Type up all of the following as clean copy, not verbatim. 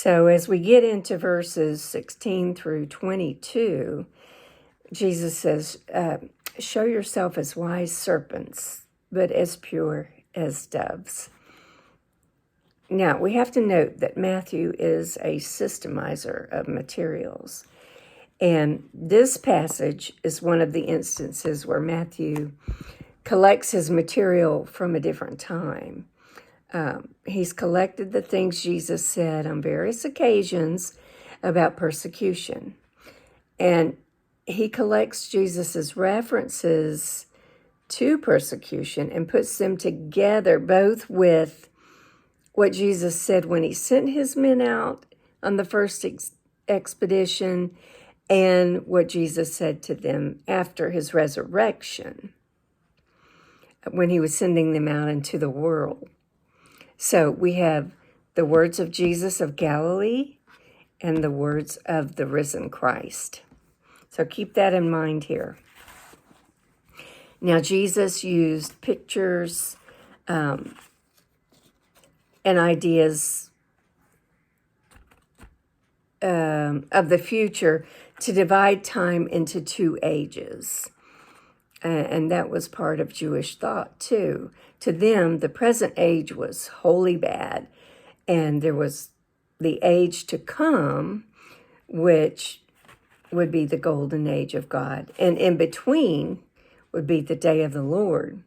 So as we get into verses 16 through 22, Jesus says, show yourself as wise serpents, but as pure as doves. Now, we have to note that Matthew is a systemizer of materials. And this passage is one of the instances where Matthew collects his material from a different time. He's collected the things Jesus said on various occasions about persecution. And he collects Jesus's references to persecution and puts them together both with what Jesus said when he sent his men out on the first expedition and what Jesus said to them after his resurrection when he was sending them out into the world. So we have the words of Jesus of Galilee and the words of the risen Christ. So keep that in mind here. Now, Jesus used pictures and ideas of the future to divide time into two ages. And that was part of Jewish thought, too. To them, the present age was wholly bad, and there was the age to come, which would be the golden age of God. And in between would be the day of the Lord.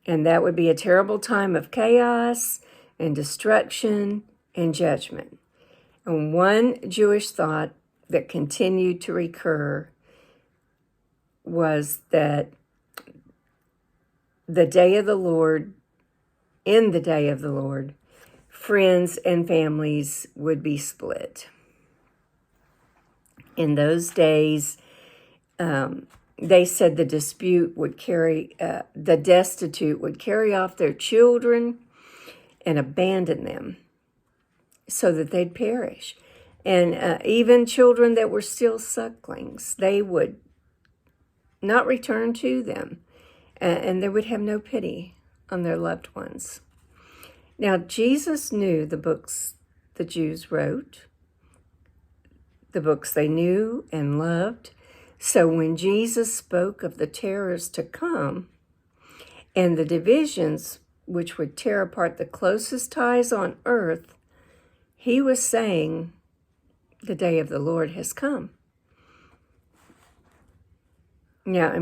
And that would be a terrible time of chaos and destruction and judgment. And one Jewish thought that continued to recur was that in the day of the Lord, friends and families would be split. In those days, they said the destitute would carry off their children and abandon them so that they'd perish. And even children that were still sucklings, they would not return to them, and they would have no pity on their loved ones. Now, Jesus knew the books the Jews wrote, the books they knew and loved. So when Jesus spoke of the terrors to come and the divisions which would tear apart the closest ties on earth, he was saying the day of the Lord has come. Now, in